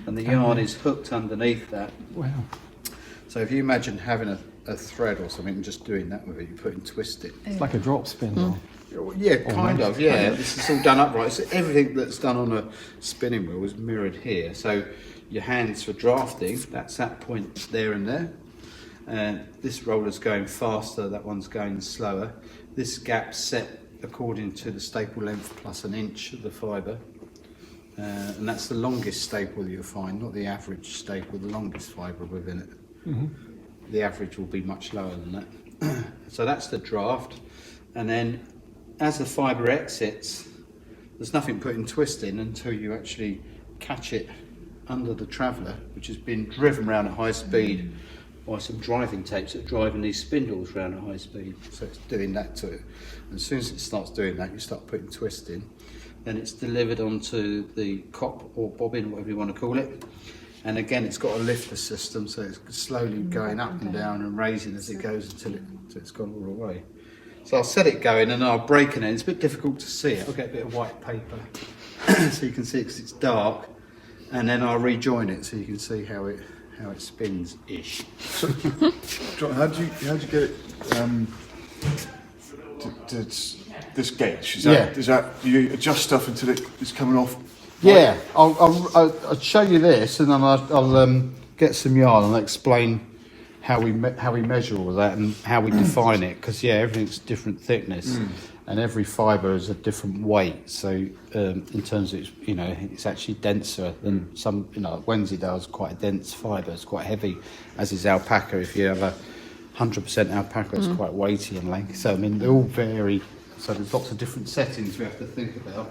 Speaker 2: And the yard is hooked underneath that.
Speaker 7: Wow.
Speaker 2: So if you imagine having a thread or something and just doing that with it, you put and twist it.
Speaker 7: It's like a drop spin.
Speaker 2: Yeah, kind of, yeah. This is all done upright. So everything that's done on a spinning wheel is mirrored here. So your hands for drafting, that's that point there and there. And this roller's going faster, that one's going slower. This gap's set according to the staple length plus an inch of the fibre. And that's the longest staple you'll find, not the average staple, the longest fibre within it. The average will be much lower than that. So that's the draft. And then as the fibre exits, there's nothing put in twisting until you actually catch it under the traveller, which has been driven around at high speed by some driving tapes that are driving these spindles around at high speed. So it's doing that to it. And as soon as it starts doing that, you start putting twist in. Then it's delivered onto the cop or bobbin, whatever you want to call it. And again, it's got a lifter system, so it's slowly going up and down and raising as it goes until it's gone all the way. So I'll set it going and I'll break it in. It's a bit difficult to see it. I'll get a bit of white paper so you can see it because it's dark. And then I'll rejoin it so you can see how it spins-ish.
Speaker 3: So, John, how do you get it to this gauge? Is that do you adjust stuff until it's coming off?
Speaker 2: Yeah, I'll show you this and then I'll get some yarn and I'll explain how we measure all that and how we define it, because everything's different thickness and every fibre is a different weight. So in terms of it's actually denser than some. Wensleydale is quite a dense fibre. It's quite heavy, as is alpaca. If you have a 100% alpaca, it's quite weighty in length. So I mean, they all vary. So there's lots of different settings we have to think about.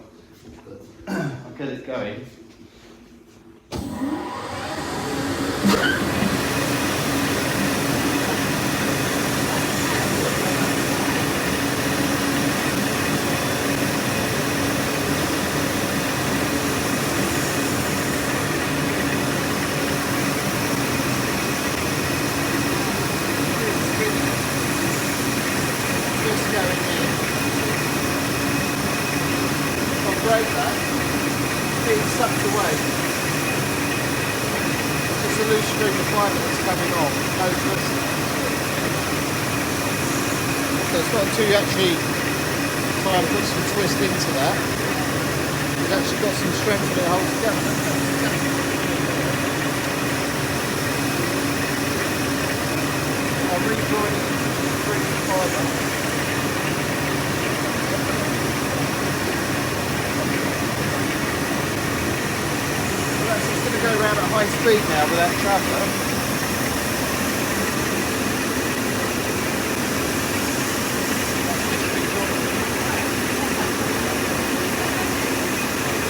Speaker 2: But I'll get it going.
Speaker 8: Sucked away. Just a loose string of fibre that's coming off, no twist. So it's not until you actually try and put some twist into that, it's actually got some strength and it holds together. I'll rejoin it into the string of fibre. It's going to go around at high speed now with that traveller.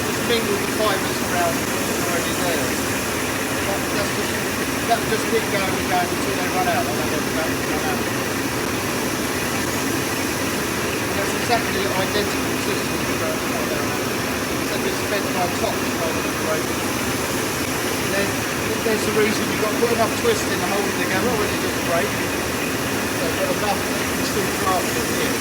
Speaker 8: Just mingle the fibres around already there. That'll just keep going and going until they run out. And that's exactly an identical system to go except it's fed by top rather than broken. Then there's the reason you've got to put enough twist in to hold it together when you just break. So you've got enough that you can still clasp it in.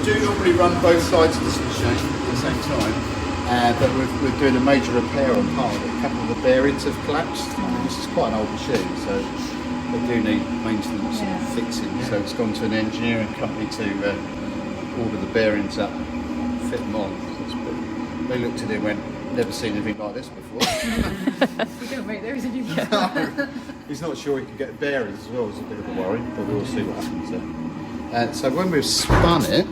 Speaker 2: Do normally run both sides of this machine at the same time. But we're doing a major repair on part of it. A couple of the bearings have collapsed. This is quite an old machine, so they do need maintenance and fixing. So it's gone to an engineering company to order the bearings up, fit them on. So they looked at it and went, never seen anything like this before.
Speaker 6: We don't make those anymore.
Speaker 2: No, he's not sure he can get bearings as well. It's a bit of a worry, but we'll see what happens there. So when we've spun it,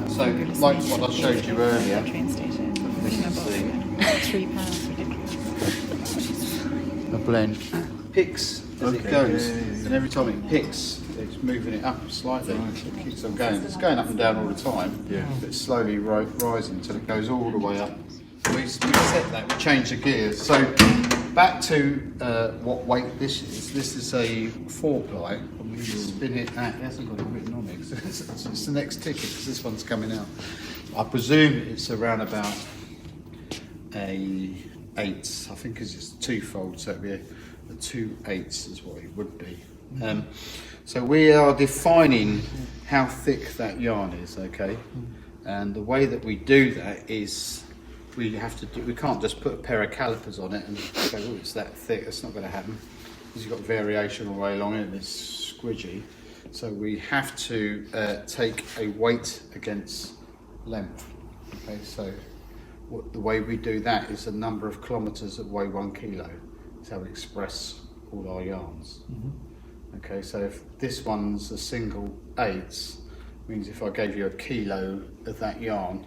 Speaker 2: so like what I showed you earlier,
Speaker 6: Train station.
Speaker 2: this is
Speaker 6: £3, ridiculous.
Speaker 2: a blend. Picks as it goes, and every time it picks, it's moving it up slightly. So it keeps on going. It's going up and down all the time, but it's slowly rising until it goes all the way up. We set that, we change the gears. So back to what weight this is. This is a 4-ply. We spin it at, it hasn't got it written on it. It's the next ticket because this one's coming out. I presume it's around about a 8. I think because it's twofold, so it'd be a 2/8 is what it would be. So we are defining how thick that yarn is, okay? And the way that we do that is we can't just put a pair of calipers on it and go, oh, it's that thick. That's not going to happen because you've got variation all the way along it and it's squidgy. So we have to take a weight against length. Okay, so the way we do that is the number of kilometres that weigh 1 kilo. That's how we express all our yarns. Okay, so if this one's a single 8, means if I gave you a kilo of that yarn,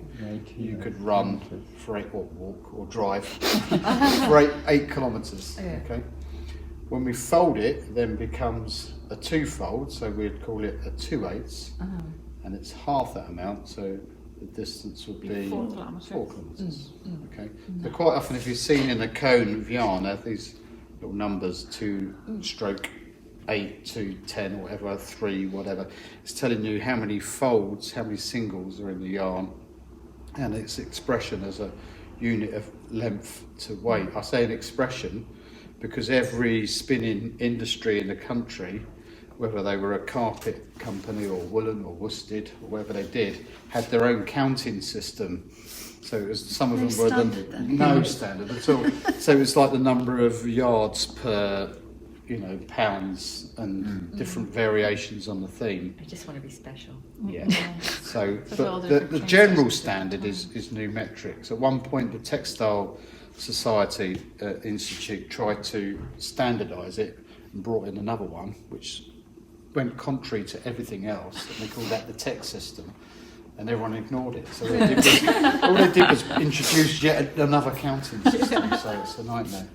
Speaker 2: you could run for 8, or walk or drive for 8 kilometres. Okay. When we fold it, then becomes a 2-fold, so we'd call it a 2/8, and it's half that amount, so the distance would be 4 kilometres. Okay. So quite often, if you've seen in a cone of yarn, they have these little numbers 2/8 to 10 or whatever, 3, whatever. It's telling you how many folds, how many singles are in the yarn, and its expression as a unit of length to weight. I say an expression because every spinning industry in the country whether they were a carpet company or woolen or worsted or whatever they did, had their own counting system. So it was, some of them were
Speaker 5: standard then?
Speaker 2: no standard at all. So it was like the number of yards per, pounds and different variations on the theme.
Speaker 9: I just want to be special.
Speaker 2: Yeah. So,
Speaker 6: That's all
Speaker 2: but
Speaker 6: the
Speaker 2: the
Speaker 6: different
Speaker 2: general
Speaker 6: trains.
Speaker 2: standard is numerics. At one point, the Textile Society Institute tried to standardise it and brought in another one, which went contrary to everything else, and they called that the tech system, and everyone ignored it. So all they did was introduce yet another counting system, so it's a nightmare.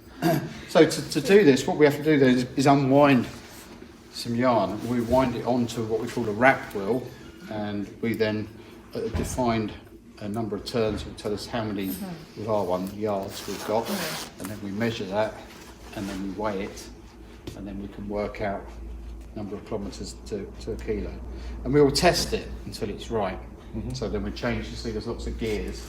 Speaker 2: So to do this, what we have to do then is unwind some yarn. We wind it onto what we call a wrap wheel, and we then defined a number of turns will tell us how many, with our one, yards we've got, and then we measure that, and then we weigh it, and then we can work out number of kilometres to a kilo. And we will test it until it's right. So then we change, you see there's lots of gears.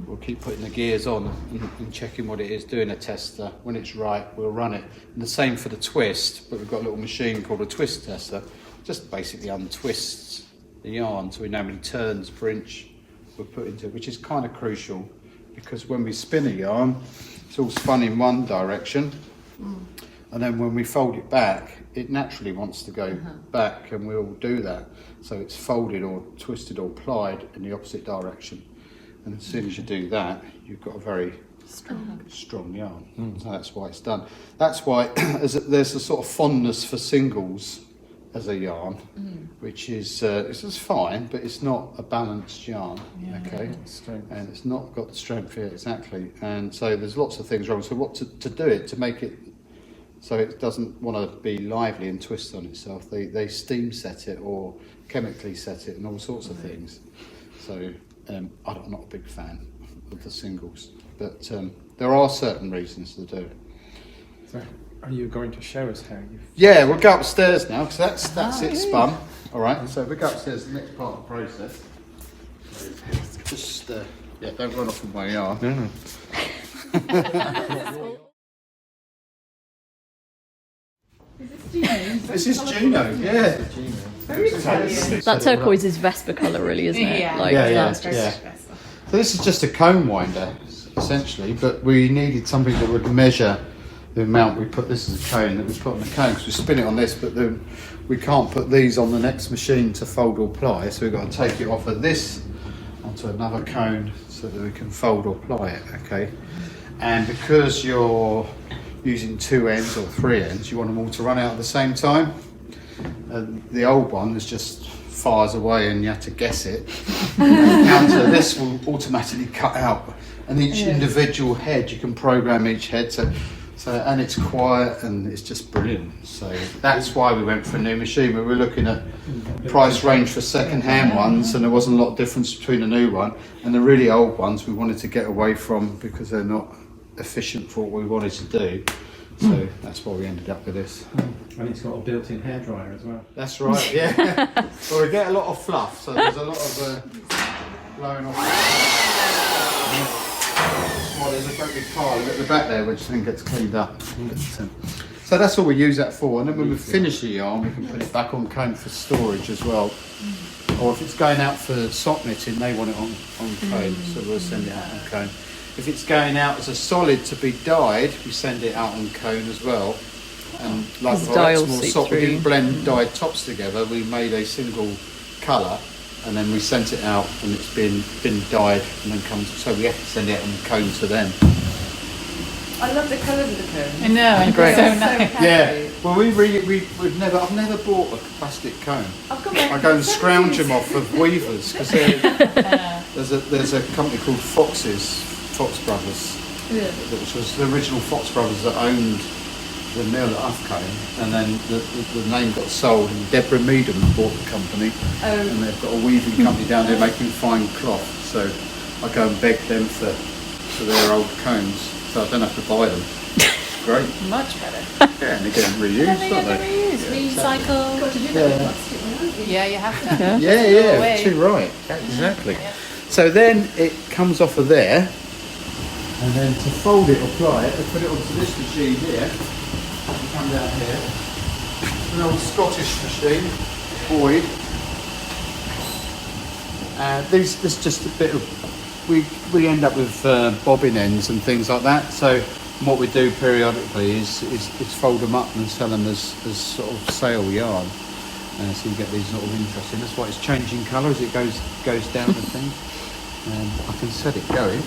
Speaker 2: We'll keep putting the gears on and checking what it is, doing a tester. When it's right, we'll run it. And the same for the twist, but we've got a little machine called a twist tester. Just basically untwists the yarn so we know how many turns per inch we'll put into it, which is kind of crucial, because when we spin a yarn, it's all spun in one direction, and then when we fold it back, it naturally wants to go back, and we'll do that. So it's folded or twisted or plied in the opposite direction. And as soon as you do that, you've got a very strong yarn. So that's why it's done. That's why there's a sort of fondness for singles as a yarn, which is it's fine, but it's not a balanced yarn. Okay, and it's not got the strength here exactly. And so there's lots of things wrong. So what to do it to make it so it doesn't want to be lively and twist on itself? They steam set it or chemically set it and all sorts of things. So I'm not a big fan of the singles, but there are certain reasons to do it.
Speaker 7: So, are you going to show us how you?
Speaker 2: Yeah, we'll go upstairs now, because that's it spun. All right, so we go upstairs, the next part of the process. So just, don't run off with my yarn.
Speaker 7: No.
Speaker 2: This is Juno, yeah.
Speaker 1: That turquoise is Vespa colour, really, isn't it?
Speaker 6: Yeah.
Speaker 1: That's
Speaker 2: So this is just a cone winder, essentially, but we needed something that would measure the amount we put. This is a cone that we put on the cone, because we spin it on this, but then we can't put these on the next machine to fold or ply, so we've got to take it off of this onto another cone so that we can fold or ply it, okay? And because you're using 2 ends or 3 ends, you want them all to run out at the same time. The old one is just fires away and you have to guess it. And counter, this will automatically cut out, and each individual head, you can program each head, so and it's quiet and it's just brilliant. So that's why we went for a new machine. We were looking at price range for second-hand ones, and there wasn't a lot of difference between the new one and the really old ones. We wanted to get away from, because they're not efficient for what we wanted to do. So that's why we ended up with this.
Speaker 7: And it's got a built-in hairdryer as well.
Speaker 2: That's right, yeah. Well, we get a lot of fluff, so there's a lot of blowing off. Well, there's a great big pile at the back there which then gets cleaned up. But, so that's all we use that for, and then when we finish the yarn, we can put it back on cone for storage as well. Or if it's going out for sock knitting, they want it on cone, so we'll send it out on cone. If it's going out as a solid to be dyed, we send it out on cone as well. And like for Exmoor sock, we didn't blend dyed tops together, we made a single colour, and then we sent it out and it's been dyed and then comes, so we have to send it on cone to them.
Speaker 9: I love the colours of the cone.
Speaker 6: I know,
Speaker 1: Great.
Speaker 6: so nice.
Speaker 2: Yeah, well I've never bought a plastic cone. I go and scrounge them off of weavers, because there's a company called Fox Brothers, which was the original Fox Brothers that owned the mill at Uffcombe, and then the name got sold, and Deborah Meadham bought the company, and they've got a weaving company down there making fine cloth, so I go and beg them for their old cones, so I don't have to buy them. It's great.
Speaker 6: Much better.
Speaker 2: Yeah, and they get reused, don't they?
Speaker 6: Recycle.
Speaker 4: Got to do that with plastic one, haven't you?
Speaker 6: Yeah, you have to.
Speaker 2: Yeah,
Speaker 6: away.
Speaker 2: too right, exactly. So then it comes off of there, and then to fold it or ply it, they put it onto this machine here. You come down here, an old Scottish machine, Boyd. This just a bit of, we end up with bobbin ends and things like that. So what we do periodically is fold them up and sell them as sort of sale yarn. So you get these sort of interesting. That's why it's changing colour as it goes down the thing. I can set it going.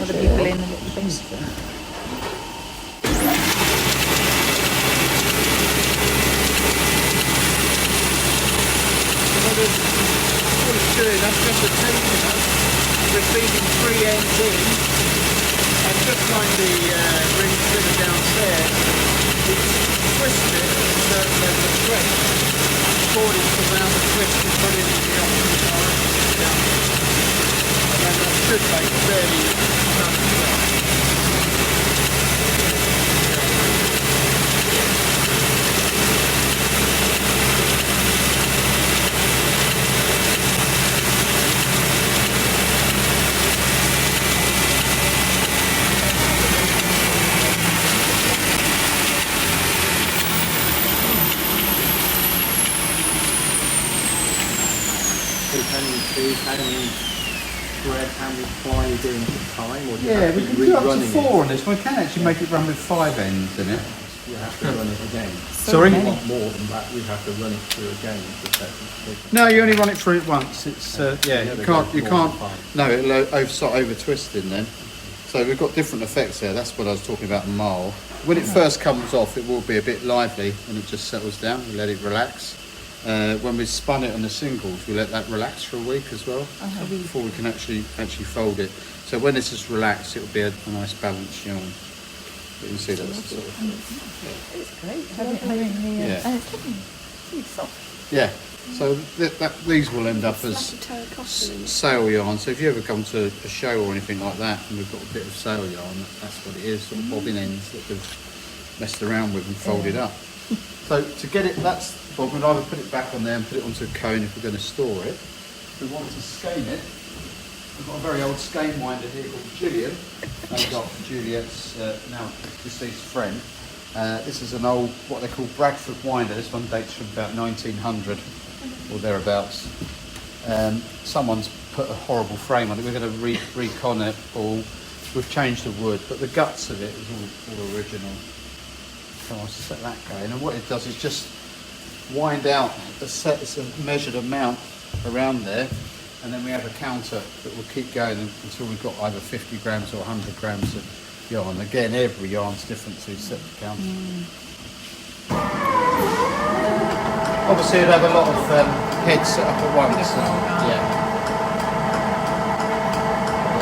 Speaker 6: Other people in a little bit.
Speaker 8: All it's doing, that's just a taping up. We're feeding 3 ends in, and just like the ring spinner downstairs, it's twisted at a certain level of stretch. According to the amount of twist you put in the opposite direction down. And then that should make a fairly balanced yarn.
Speaker 7: How many thread, how many ply are you doing at a time? Or do you
Speaker 2: Yeah,
Speaker 7: have
Speaker 2: we
Speaker 7: to
Speaker 2: can
Speaker 7: be
Speaker 2: do up to
Speaker 7: rerunning
Speaker 2: 4 on this. We can actually make it run with 5 ends in it.
Speaker 7: You have to run it again.
Speaker 2: Sorry?
Speaker 7: If you want more than that, you have to run it through again.
Speaker 2: No, you only run it through it once. It's
Speaker 7: Yeah,
Speaker 2: you
Speaker 7: they
Speaker 2: can't.
Speaker 7: go
Speaker 2: You
Speaker 7: more
Speaker 2: can't.
Speaker 7: than 5.
Speaker 2: No, it'll start over twisting then. So we've got different effects there. That's what I was talking about a mile. When it first comes off, it will be a bit lively and it just settles down. We let it relax. When we spun it on the singles, we let that relax for a week as well before we can actually fold it. So when this is relaxed, it'll be a nice balanced yarn. You can see that's the sort of
Speaker 1: It's great.
Speaker 2: Yeah.
Speaker 1: And it's lovely. Really soft.
Speaker 2: yeah. So these will end up as sale yarn. So if you ever come to a show or anything like that, and we've got a bit of sale yarn, that's what it is. Sort of bobbin ends that we've messed around with and folded up. So to get it, that's well, we'll either put it back on there and put it onto a cone if we're going to store it. If we want to skein it, we've got a very old skein winder here called Julian. Named after Juliet's now deceased friend. This is an old, what they call Bradford winder. This one dates from about 1900 or thereabouts. Someone's put a horrible frame on it. We're going to recon it all. We've changed the wood, but the guts of it is all original. So I'll set that going. And what it does is just wind out a measured amount around there, and then we have a counter that will keep going until we've got either 50 grams or 100 grams of yarn. Again, every yarn's different, so you set the counter. Obviously, it'd have a lot of heads set up at once. Yeah.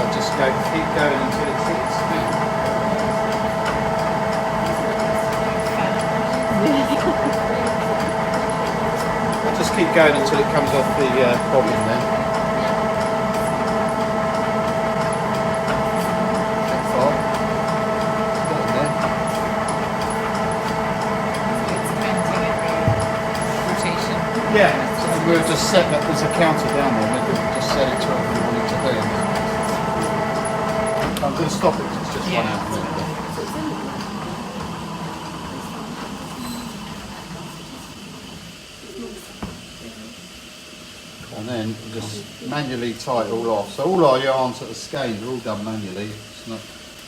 Speaker 2: I'll just keep going until it hits. I'll just keep going until it comes off the bobbin then. Yeah, so we'll just set that, there's a counter down there, and we'll just set it to whatever we want it to be. I'm going to stop it, it's just run out. And then we'll just manually tie it all off. So all our yarns that are skeined are all done manually. It's not,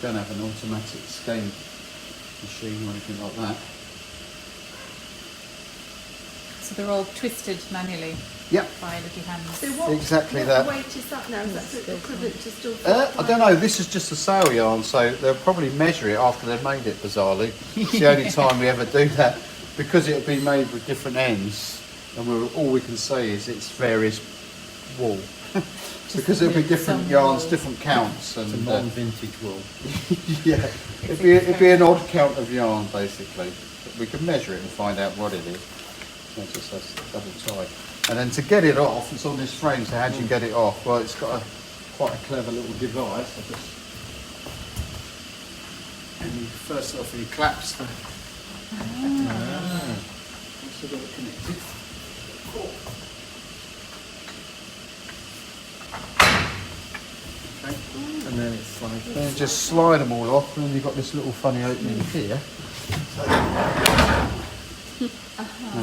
Speaker 2: don't have an automatic skein machine or anything like that.
Speaker 6: So they're all twisted manually
Speaker 2: Yep.
Speaker 6: by little hands.
Speaker 5: So what,
Speaker 2: Exactly
Speaker 5: what
Speaker 2: that.
Speaker 5: weight is that now? Is that equivalent to still?
Speaker 2: I don't know, this is just a sale yarn, so they'll probably measure it after they've made it, bizarrely. It's the only time we ever do that, because it'll be made with different ends, and all we can say is it's various wool. Because it'll be different yarns, different counts. And
Speaker 7: It's a non-vintage wool.
Speaker 2: yeah, it'd be an odd count of yarn, basically. But we can measure it and find out what it is. So just that's double tie. And then to get it off, it's on this frame, so how do you get it off? Well, it's got quite a clever little device. And you first off, you collapse the... So got it connected. Okay. And
Speaker 7: and then it's like.
Speaker 2: Then just slide them all off, and then you've got this little funny opening here.
Speaker 6: So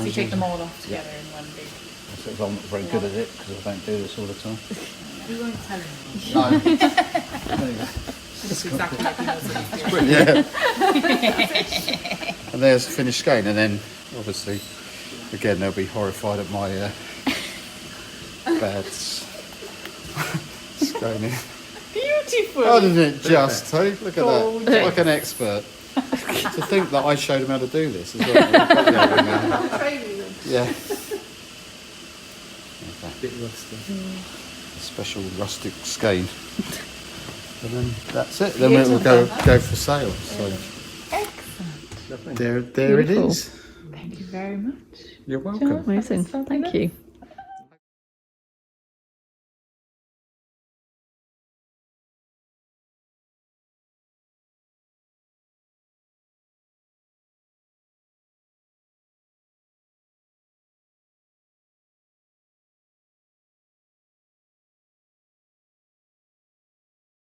Speaker 6: you take them all off together in one big.
Speaker 2: So I'm not very good at it because I don't do this all the time.
Speaker 6: We won't tell him.
Speaker 2: No.
Speaker 6: It's exactly like he knows what he's doing.
Speaker 2: Brilliant. And there's the finished skein, and then obviously, again, they'll be horrified at my bad skeining.
Speaker 6: Beautiful.
Speaker 2: Oh, didn't it just, hey? Look at that. Like an expert. To think that I showed him how to do this as well.
Speaker 5: Training them.
Speaker 2: Yeah.
Speaker 7: Bit rusty.
Speaker 2: Special rustic skein. And then that's it. Then we'll go for sale. So
Speaker 6: Excellent.
Speaker 2: there it is.
Speaker 6: Thank you very much.
Speaker 2: You're welcome.
Speaker 1: Amazing. Thank you.